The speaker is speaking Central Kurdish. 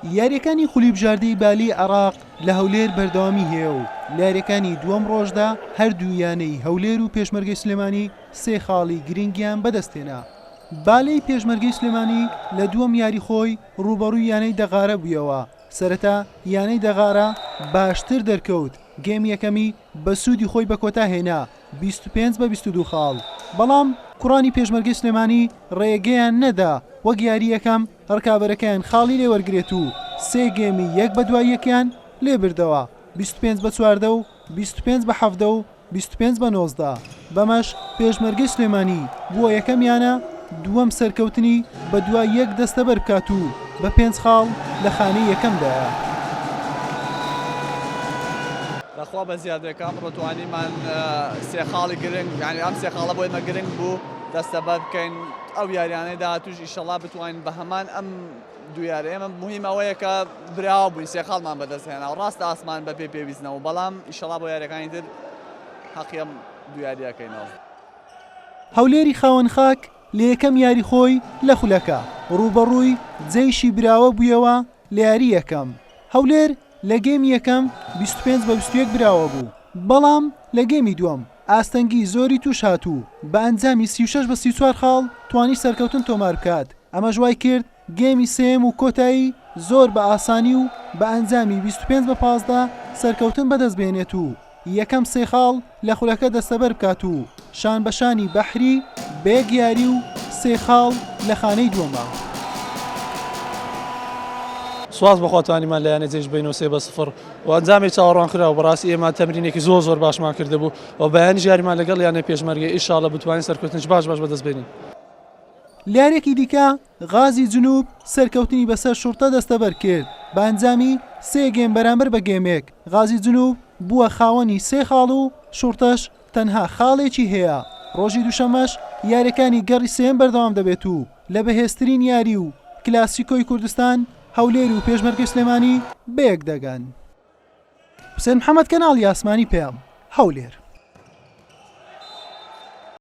یاریەکانی خولیبژاردەی بالی عێراق لە هەولێر بەردەوامی هەیە و لە دووەم ڕۆژدا هەردوو یانەی هەولێر و پێشمەرگەی سلێمانی سێ خاڵی گرنگیان بەدەستێنا. بالەی پێشمەرگەی سلێمانی لە دووەم یاری خۆی ڕوبەڕووی یانەی دەغارە بوویەوە. سەرەتا یانەی دەغارە باشتر دەرکەوت، گێم یەکەمی بە سوودی خۆی بە کۆتا هێنا 25-22 خاڵ، بەڵام کوڕانی پێشمەرگەی سلێمانی ڕێگەیان نەدا وەک یاری یەکەم ڕکابەرەکەیان خاڵی لێ وەرگرێت و سێ گێمی یەک بە دوای یەکیان لێ بردەوە 25-14 و 25-17 و 25-19. بەمەش پێشمەرگەی سلێمانی بووە یەکەمیانە دووەم سەرکەوتنی بە دوای یەک دەستە بەربکات و بە 5 خاڵ لە خانەی یەکەمدایە. لەخوا بە زیادەکەم ڕۆتوانیمان سێ خاڵی گرنگ، یعنی ئەم سێ خاڵە بۆ ئێمە گرنگ بوو دەستە بەر بکەین ئەو یاریانەی داهاتووش ئینشەڵا بتوانین بە هەمان ئەم دوو یاری ئێمە مهم ئەوەیە کە براوە بووین سێ خاڵمان بەدەستهێنا و ڕاستە ئاسمان بە پێ پێویستنەوە، بەڵام ئینشەڵا بۆ یاریەکانی تر حەقی ئەم دوو یاریەکەینەوە. هەولێری خاوەن خاک لە یەکەم یاری خۆی لە خولەکە ڕوبەڕووی جەیشی براوە بوویەوە لە یاری یەکەم. هەولێر لە گێمی یەکەم 25-21 براوە بوو، بەڵام لە گێمی دووەم ئاستەنگی زۆری توش هاتوو، بە ئەنجامی 36-34 خاڵ توانی سەرکەوتن تۆمار بکات. ئەمە ژوای کرد گێمی سێم و کۆتایی زۆر بە ئاسانی و بە ئەنجامی 25-15 سەرکەوتن بەدەست بێنێت و یەکەم سێ خاڵ لە خولەکە دەستەبەر بکات و شان بەشانی بەحری بەیەک یاری و سێ خاڵ لە خانەی دووەمە. سواز بەخواتانیمان لە یانەی جێژ بینەوە 3-0 و ئەنجامی چاوەڕوان کرا و بەڕاستی ئێمە تەمرینێکی زۆر باشمان کردبوو و بەیانی ژیاریمان لەگەڵ یانەی پێشمەرگەی ئینشاڵڵا بتوانین سەرکەوتنش باش بەدەست بێنین. لارێکی دیکە غازی جنوب سەرکەوتنی بەسەر شورتە دەستەبەر کرد بە ئەنجامی سێ گێم بەرامبەر بە گێمێک. غازی جنوب بووە خاوەنی سێ خاڵ و شورتەش تەنها خاڵێکی هەیە. ڕۆژی دووشەمەش یاریەکانی گەڕی سێم بەردەوام دەبێت و لە بەهێزترین یاری و کلاسیکۆی کوردستان هەولێر و پێشمەرگەی سلێمانی بەیەک دەگەن. حوسێن محەممەد کەناڵی ئاسمانی پێم هەولێر.